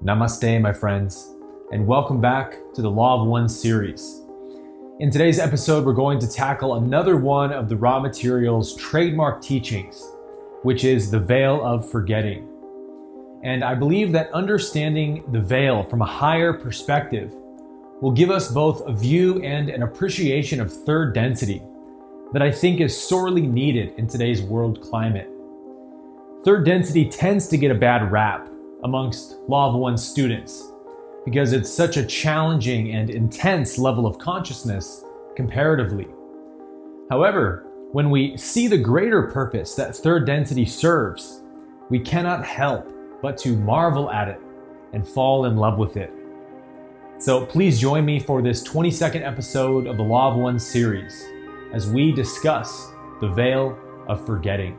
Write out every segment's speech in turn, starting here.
Namaste, my friends, and welcome back to the Law of One series. In today's episode, we're going to tackle another one of the raw material's trademark teachings, which is the veil of forgetting. And I believe that understanding the veil from a higher perspective will give us both a view and an appreciation of third density that I think is sorely needed in today's world climate. Third density tends to get a bad rap amongst Law of One students because it's such a challenging and intense level of consciousness comparatively. However, when we see the greater purpose that third density serves, we cannot help but to marvel at it and fall in love with it. So please join me for this 22nd episode of the Law of One series as we discuss the veil of forgetting.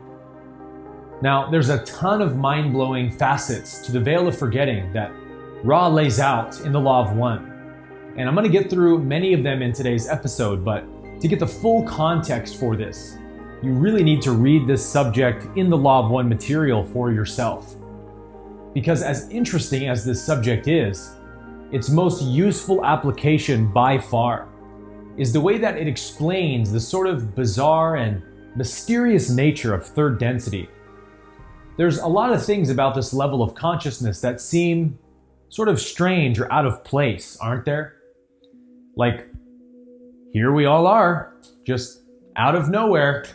Now, there's a ton of mind-blowing facets to the veil of forgetting that Ra lays out in the Law of One. And I'm going to get through many of them in today's episode, but to get the full context for this, you really need to read this subject in the Law of One material for yourself. Because as interesting as this subject is, its most useful application by far is the way that it explains the sort of bizarre and mysterious nature of third density. There's a lot of things about this level of consciousness that seem sort of strange or out of place, aren't there? Like, here we all are, just out of nowhere,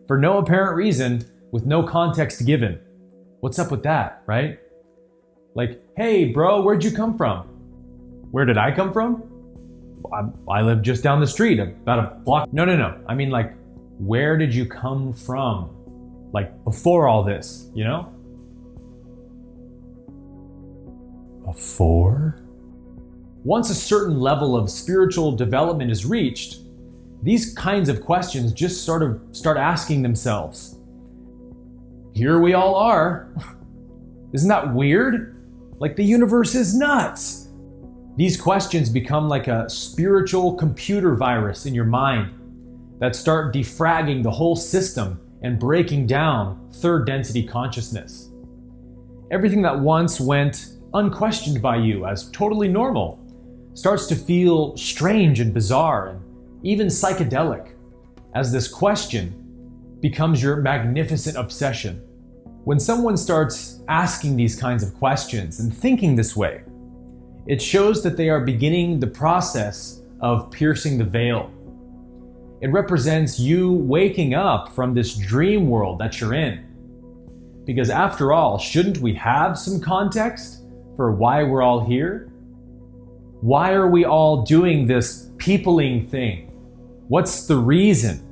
for no apparent reason, with no context given. What's up with that, right? Like, hey bro, where'd you come from? Where did I come from? I live just down the street, about a block. No. I mean, like, where did you come from? Like, before all this, you know? Before? Once a certain level of spiritual development is reached, these kinds of questions just sort of start asking themselves. Here we all are. Isn't that weird? Like, the universe is nuts. These questions become like a spiritual computer virus in your mind that start defragging the whole system and breaking down third density consciousness. Everything that once went unquestioned by you as totally normal starts to feel strange and bizarre and even psychedelic as this question becomes your magnificent obsession. When someone starts asking these kinds of questions and thinking this way, it shows that they are beginning the process of piercing the veil. It represents you waking up from this dream world that you're in. Because after all, shouldn't we have some context for why we're all here? Why are we all doing this peopling thing? What's the reason?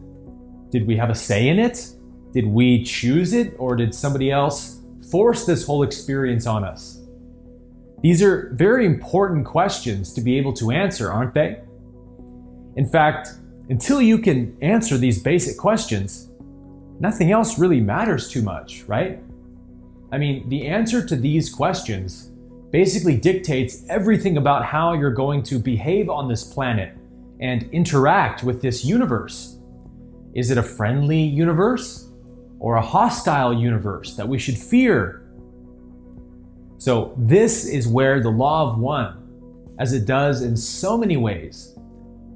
Did we have a say in it? Did we choose it? Or did somebody else force this whole experience on us? These are very important questions to be able to answer, aren't they? In fact, until you can answer these basic questions, nothing else really matters too much, right? I mean, the answer to these questions basically dictates everything about how you're going to behave on this planet and interact with this universe. Is it a friendly universe or a hostile universe that we should fear? So this is where the Law of One, as it does in so many ways,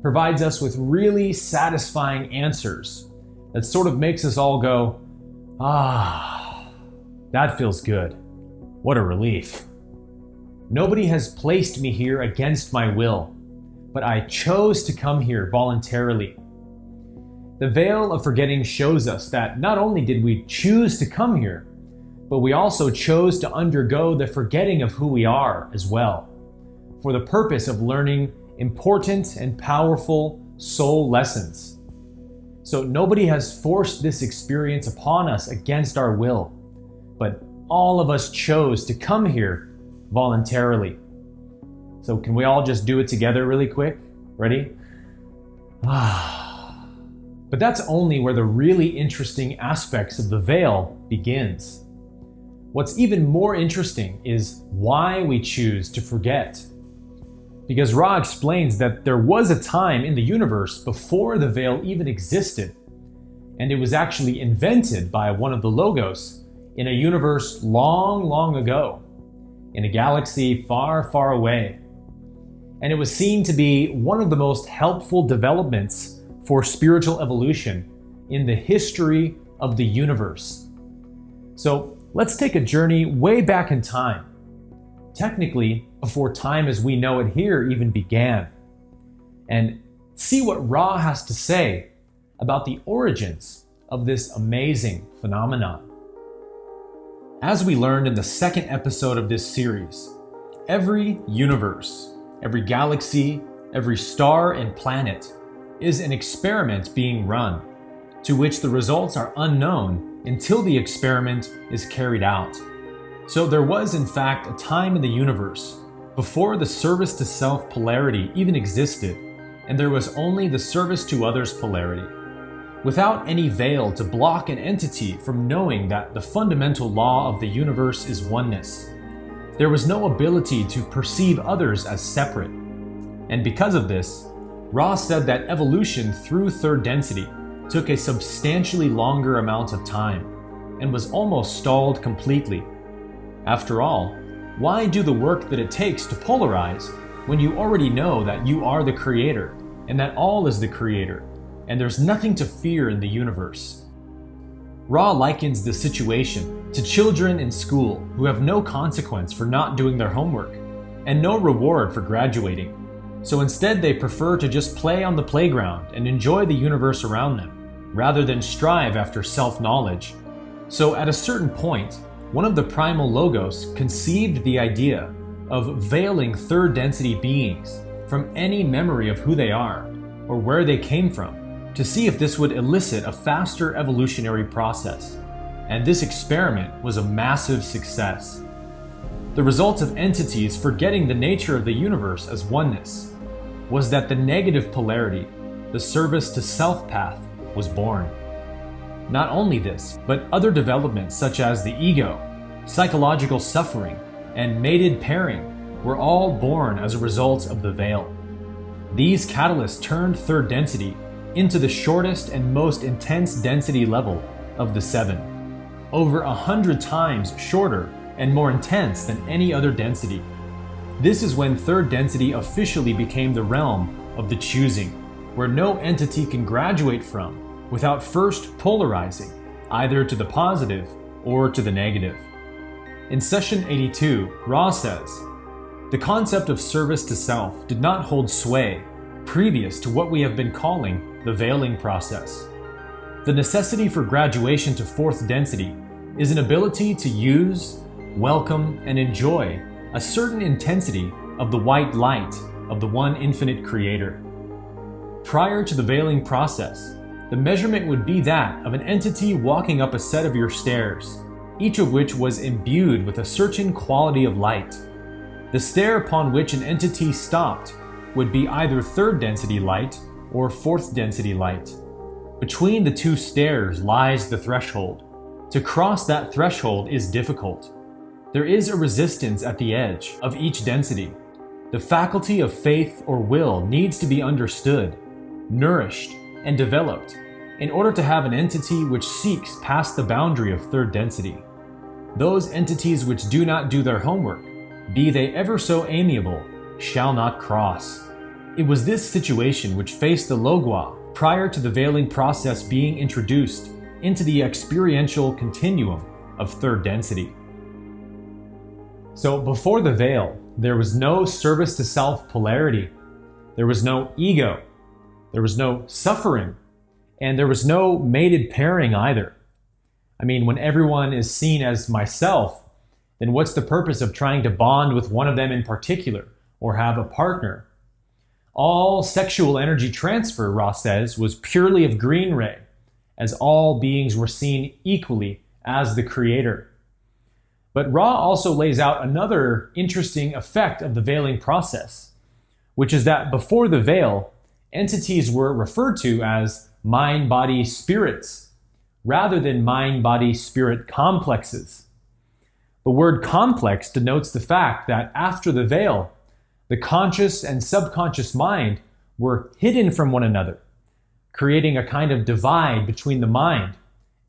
provides us with really satisfying answers that sort of makes us all go, that feels good. What a relief. Nobody has placed me here against my will, but I chose to come here voluntarily. The veil of forgetting shows us that not only did we choose to come here, but we also chose to undergo the forgetting of who we are as well, for the purpose of learning important and powerful soul lessons. So nobody has forced this experience upon us against our will, but all of us chose to come here voluntarily. So can we all just do it together really quick? Ready? But that's only where the really interesting aspects of the veil begins. What's even more interesting is why we choose to forget. Because Ra explains that there was a time in the universe before the veil even existed, and it was actually invented by one of the Logos in a universe long, long ago. in a galaxy far, far away. And it was seen to be one of the most helpful developments for spiritual evolution in the history of the universe. So let's take a journey way back in time, technically before time as we know it here even began, and see what Ra has to say about the origins of this amazing phenomenon. As we learned in the second episode of this series, every universe, every galaxy, every star and planet is an experiment being run, to which the results are unknown until the experiment is carried out. So there was in fact a time in the universe before the service to self polarity even existed, and there was only the service to others polarity, without any veil to block an entity from knowing that the fundamental law of the universe is oneness. There was no ability to perceive others as separate. And because of this, Ra said that evolution through third density took a substantially longer amount of time and was almost stalled completely. After all, why do the work that it takes to polarize when you already know that you are the creator and that all is the creator and there's nothing to fear in the universe? Ra likens the situation to children in school who have no consequence for not doing their homework and no reward for graduating. So instead they prefer to just play on the playground and enjoy the universe around them, rather than strive after self-knowledge. So at a certain point, one of the primal logos conceived the idea of veiling third density beings from any memory of who they are or where they came from, to see if this would elicit a faster evolutionary process. And this experiment was a massive success. The result of entities forgetting the nature of the universe as oneness was that the negative polarity, the service to self path, was born. Not only this, but other developments such as the ego, psychological suffering, and mated pairing were all born as a result of the veil. These catalysts turned third density into the shortest and most intense density level of the seven, over 100 times shorter and more intense than any other density. This is when third density officially became the realm of the choosing, where no entity can graduate from without first polarizing either to the positive or to the negative. In session 82, Ra says, the concept of service to self did not hold sway previous to what we have been calling the veiling process. The necessity for graduation to fourth density is an ability to use, welcome, and enjoy a certain intensity of the white light of the one infinite creator. Prior to the veiling process, the measurement would be that of an entity walking up a set of your stairs, each of which was imbued with a certain quality of light. The stair upon which an entity stopped would be either third density light or fourth density light. Between the two stairs lies the threshold. To cross that threshold is difficult. There is a resistance at the edge of each density. The faculty of faith or will needs to be understood, nourished, and developed in order to have an entity which seeks past the boundary of third density. Those entities which do not do their homework, be they ever so amiable, shall not cross. It was this situation which faced the Logua prior to the veiling process being introduced into the experiential continuum of third density. So before the veil, there was no service to self polarity, there was no ego, there was no suffering, and there was no mated pairing either. I mean, when everyone is seen as myself, then what's the purpose of trying to bond with one of them in particular or have a partner? All sexual energy transfer, Ra says, was purely of green ray, as all beings were seen equally as the creator. But Ra also lays out another interesting effect of the veiling process, which is that before the veil, entities were referred to as mind-body spirits, rather than mind-body-spirit complexes. The word complex denotes the fact that after the veil, the conscious and subconscious mind were hidden from one another, creating a kind of divide between the mind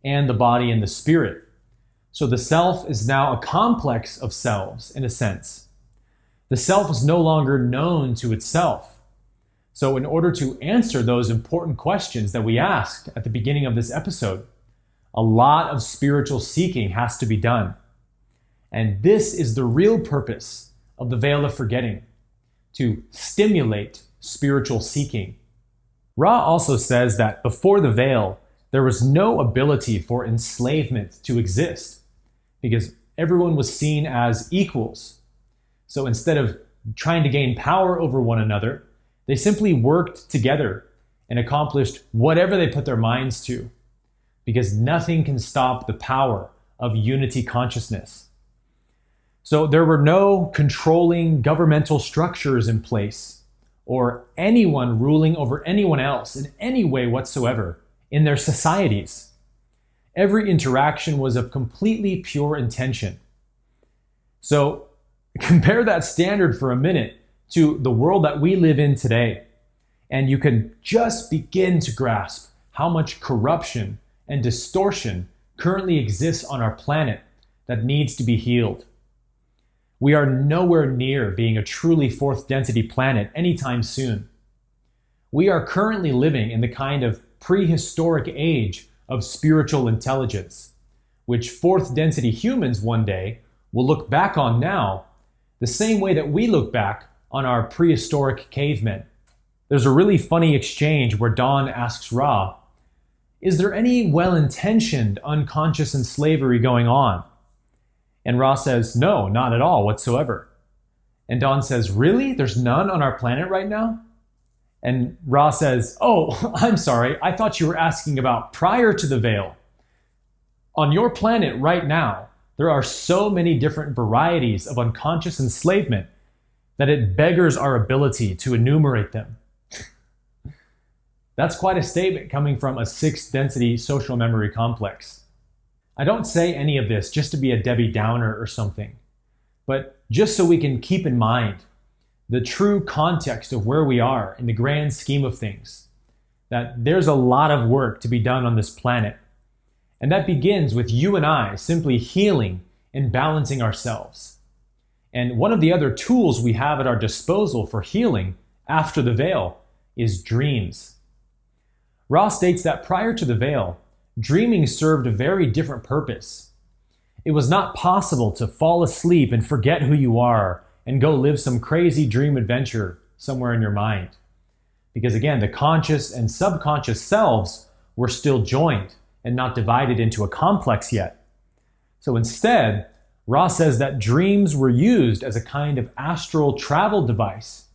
and the body and the spirit. So the self is now a complex of selves, in a sense. The self is no longer known to itself. So in order to answer those important questions that we asked at the beginning of this episode, a lot of spiritual seeking has to be done. And this is the real purpose of the veil of forgetting, to stimulate spiritual seeking. Ra also says that before the veil, there was no ability for enslavement to exist because everyone was seen as equals. So instead of trying to gain power over one another, they simply worked together and accomplished whatever they put their minds to, because nothing can stop the power of unity consciousness. So there were no controlling governmental structures in place, or anyone ruling over anyone else in any way whatsoever in their societies. Every interaction was of completely pure intention. So compare that standard for a minute to the world that we live in today, and you can just begin to grasp how much corruption and distortion currently exists on our planet that needs to be healed. We are nowhere near being a truly fourth density planet anytime soon. We are currently living in the kind of prehistoric age of spiritual intelligence, which fourth density humans one day will look back on now the same way that we look back on our prehistoric cavemen. There's a really funny exchange where Dawn asks Ra, "Is there any well-intentioned unconscious enslavery going on?" And Ra says, "No, not at all whatsoever." And Dawn says, "Really? There's none on our planet right now?" And Ra says, "Oh, I'm sorry. I thought you were asking about prior to the veil. On your planet right now, there are so many different varieties of unconscious enslavement that it beggars our ability to enumerate them." That's quite a statement coming from a sixth density social memory complex. I don't say any of this just to be a Debbie Downer or something, but just so we can keep in mind the true context of where we are in the grand scheme of things, that there's a lot of work to be done on this planet. And that begins with you and I simply healing and balancing ourselves. And one of the other tools we have at our disposal for healing after the veil is dreams. Ra states that prior to the veil, dreaming served a very different purpose. It was not possible to fall asleep and forget who you are and go live some crazy dream adventure somewhere in your mind. Because again, the conscious and subconscious selves were still joined and not divided into a complex yet. So instead, Ra says that dreams were used as a kind of astral travel device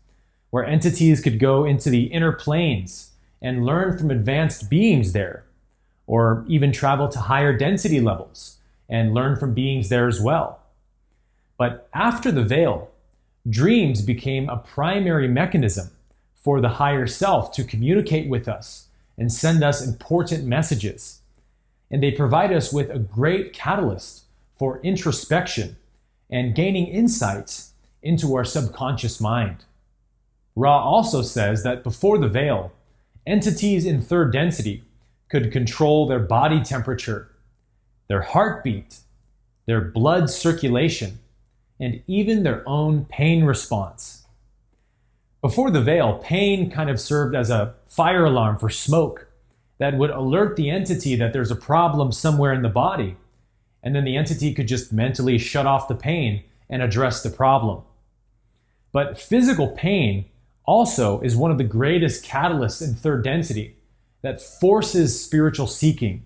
where entities could go into the inner planes and learn from advanced beings there, or even travel to higher density levels and learn from beings there as well. But after the veil, dreams became a primary mechanism for the higher self to communicate with us and send us important messages. And they provide us with a great catalyst for introspection and gaining insights into our subconscious mind. Ra also says that before the veil, entities in third density could control their body temperature, their heartbeat, their blood circulation, and even their own pain response. Before the veil, pain kind of served as a fire alarm for smoke that would alert the entity that there's a problem somewhere in the body, and then the entity could just mentally shut off the pain and address the problem. But physical pain also is one of the greatest catalysts in third density that forces spiritual seeking.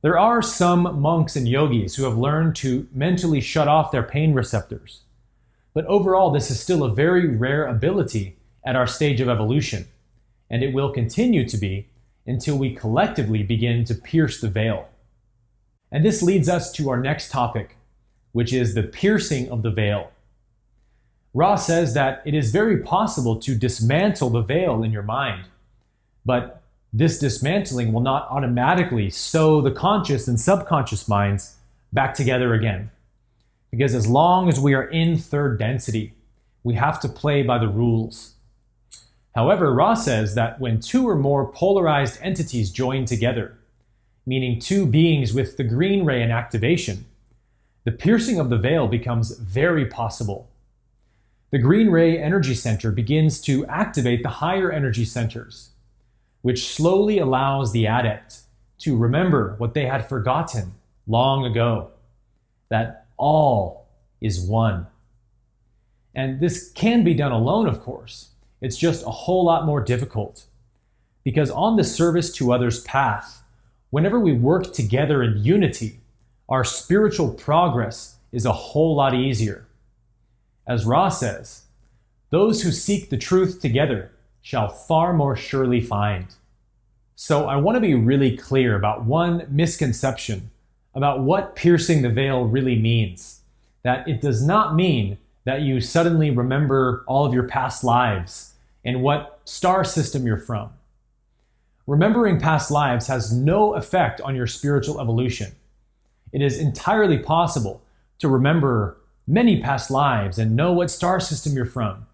There are some monks and yogis who have learned to mentally shut off their pain receptors. But overall, this is still a very rare ability at our stage of evolution, and it will continue to be until we collectively begin to pierce the veil. And this leads us to our next topic, which is the piercing of the veil. Ra says that it is very possible to dismantle the veil in your mind, but this dismantling will not automatically sew the conscious and subconscious minds back together again. Because as long as we are in third density, we have to play by the rules. However, Ra says that when two or more polarized entities join together, meaning two beings with the green ray in activation, the piercing of the veil becomes very possible. The green ray energy center begins to activate the higher energy centers, which slowly allows the adept to remember what they had forgotten long ago, that all is one. And this can be done alone, of course. It's just a whole lot more difficult. Because on the service to others path, whenever we work together in unity, our spiritual progress is a whole lot easier. As Ra says, those who seek the truth together shall far more surely find. So I want to be really clear about one misconception about what piercing the veil really means. That it does not mean that you suddenly remember all of your past lives and what star system you're from. Remembering past lives has no effect on your spiritual evolution. It is entirely possible to remember many past lives and know what star system you're from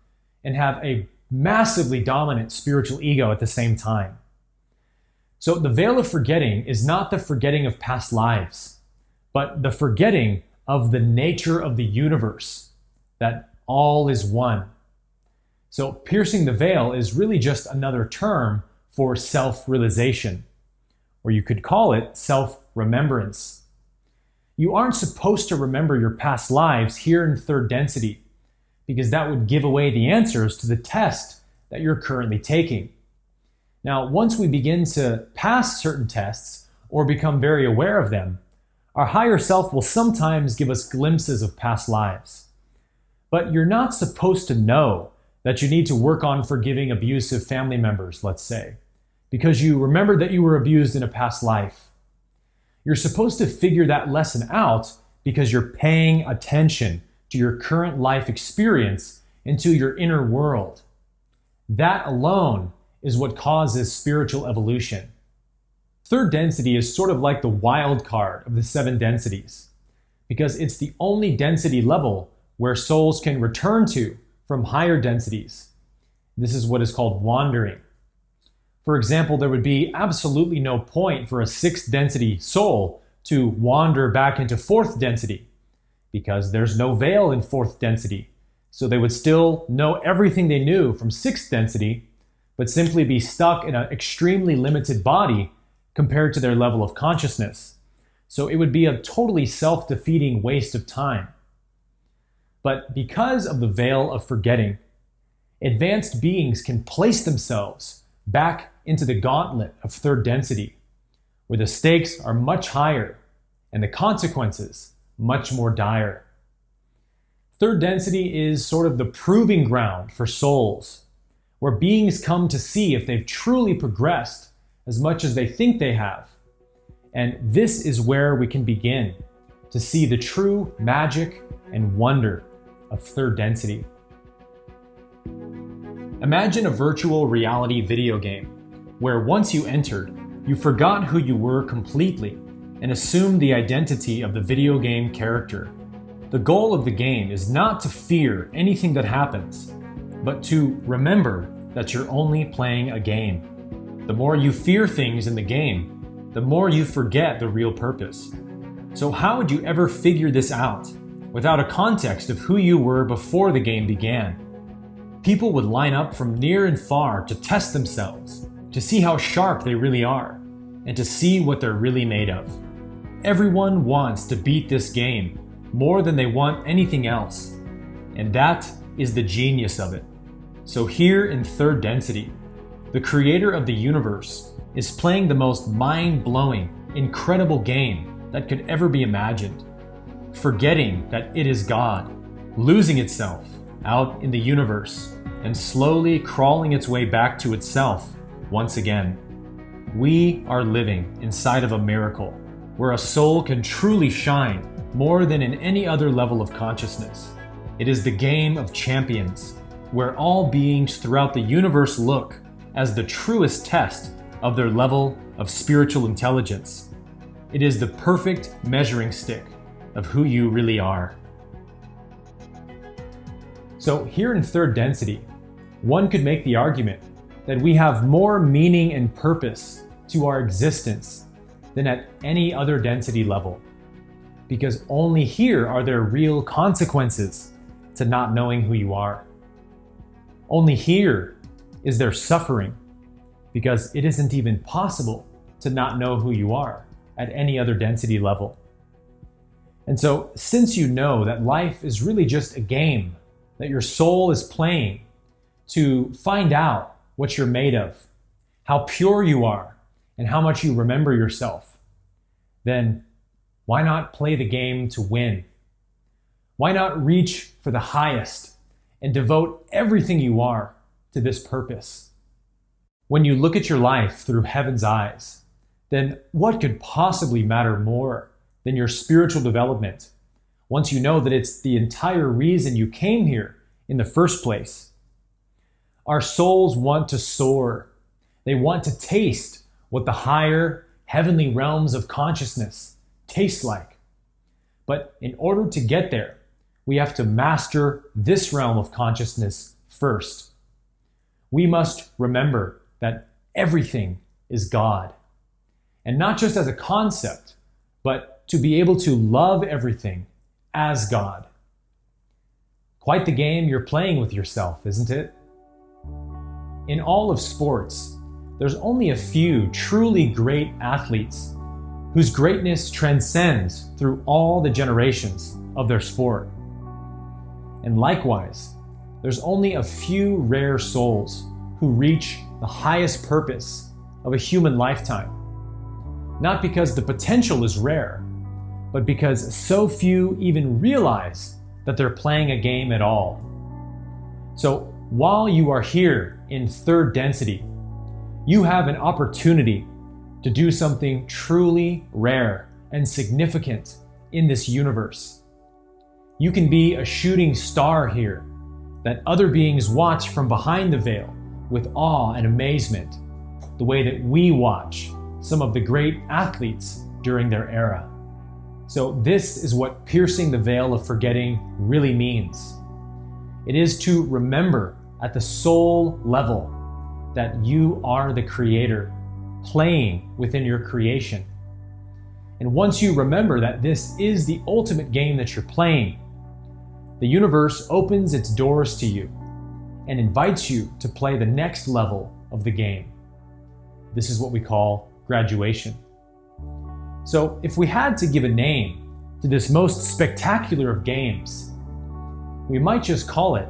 and have a massively dominant spiritual ego at the same time. So the veil of forgetting is not the forgetting of past lives, but the forgetting of the nature of the universe, that all is one. So piercing the veil is really just another term for self-realization, or you could call it self-remembrance. You aren't supposed to remember your past lives here in third density, because that would give away the answers to the test that you're currently taking. Now, once we begin to pass certain tests or become very aware of them, our higher self will sometimes give us glimpses of past lives. But you're not supposed to know that you need to work on forgiving abusive family members, let's say, because you remembered that you were abused in a past life. You're supposed to figure that lesson out because you're paying attention to your current life experience and to your inner world. That alone is what causes spiritual evolution. Third density is sort of like the wild card of the 7 densities, because it's the only density level where souls can return to from higher densities. This is what is called wandering. For example, there would be absolutely no point for a 6th density soul to wander back into 4th density, because there's no veil in 4th density. So they would still know everything they knew from 6th density, but simply be stuck in an extremely limited body compared to their level of consciousness. So it would be a totally self-defeating waste of time. But because of the veil of forgetting, advanced beings can place themselves back into the gauntlet of third density, where the stakes are much higher and the consequences much more dire. Third density is sort of the proving ground for souls, where beings come to see if they've truly progressed as much as they think they have. And this is where we can begin to see the true magic and wonder of third density. Imagine a virtual reality video game where once you entered, you forgot who you were completely and assumed the identity of the video game character. The goal of the game is not to fear anything that happens, but to remember that you're only playing a game. The more you fear things in the game, the more you forget the real purpose. So how would you ever figure this out without a context of who you were before the game began? People would line up from near and far to test themselves, to see how sharp they really are, and to see what they're really made of. Everyone wants to beat this game more than they want anything else, and that is the genius of it. So here in third density, the creator of the universe is playing the most mind-blowing, incredible game that could ever be imagined, forgetting that it is God, losing itself out in the universe, and slowly crawling its way back to itself once again. We are living inside of a miracle where a soul can truly shine more than in any other level of consciousness. It is the game of champions, where all beings throughout the universe look as the truest test of their level of spiritual intelligence. It is the perfect measuring stick of who you really are. So here in third density, one could make the argument that we have more meaning and purpose to our existence than at any other density level. Because only here are there real consequences to not knowing who you are. Only here is there suffering, because it isn't even possible to not know who you are at any other density level. And so, since you know that life is really just a game that your soul is playing to find out what you're made of, how pure you are, and how much you remember yourself, then why not play the game to win? Why not reach for the highest and devote everything you are to this purpose? When you look at your life through heaven's eyes, then what could possibly matter more than your spiritual development once you know that it's the entire reason you came here in the first place? Our souls want to soar. They want to taste what the higher heavenly realms of consciousness taste like. But in order to get there, we have to master this realm of consciousness first. We must remember that everything is God. And not just as a concept, but to be able to love everything as God. Quite the game you're playing with yourself, isn't it? In all of sports, there's only a few truly great athletes whose greatness transcends through all the generations of their sport. And likewise, there's only a few rare souls who reach the highest purpose of a human lifetime. Not because the potential is rare, but because so few even realize that they're playing a game at all. So while you are here in third density, you have an opportunity to do something truly rare and significant in this universe. You can be a shooting star here that other beings watch from behind the veil with awe and amazement, the way that we watch some of the great athletes during their era. So this is what piercing the veil of forgetting really means. It is to remember at the soul level that you are the creator, playing within your creation. And once you remember that this is the ultimate game that you're playing, the universe opens its doors to you and invites you to play the next level of the game. This is what we call graduation. So if we had to give a name to this most spectacular of games, we might just call it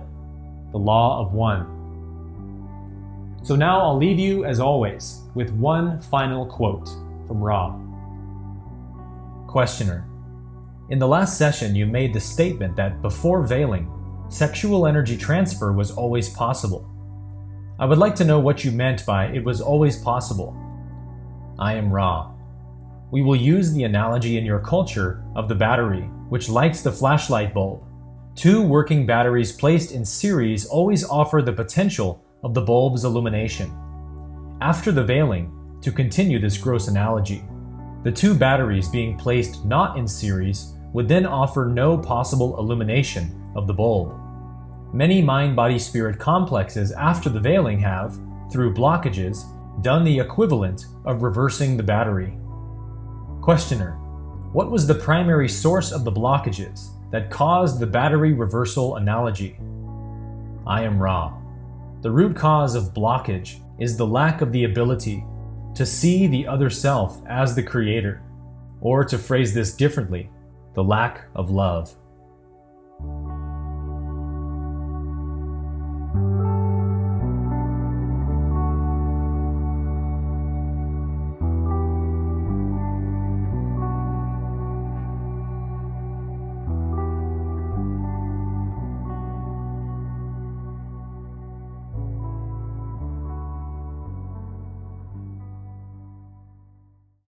the Law of One. So now I'll leave you, as always, with one final quote from Ra. Questioner: in the last session, you made the statement that before veiling, sexual energy transfer was always possible. I would like to know what you meant by it was always possible. I am Ra. We will use the analogy in your culture of the battery, which lights the flashlight bulb. Two working batteries placed in series always offer the potential of the bulb's illumination. After the veiling, to continue this gross analogy, the two batteries being placed not in series would then offer no possible illumination of the bulb. Many mind-body-spirit complexes after the veiling have, through blockages, done the equivalent of reversing the battery. Questioner: what was the primary source of the blockages that caused the battery reversal analogy? I am Ra. The root cause of blockage is the lack of the ability to see the other self as the creator, or to phrase this differently, the lack of love.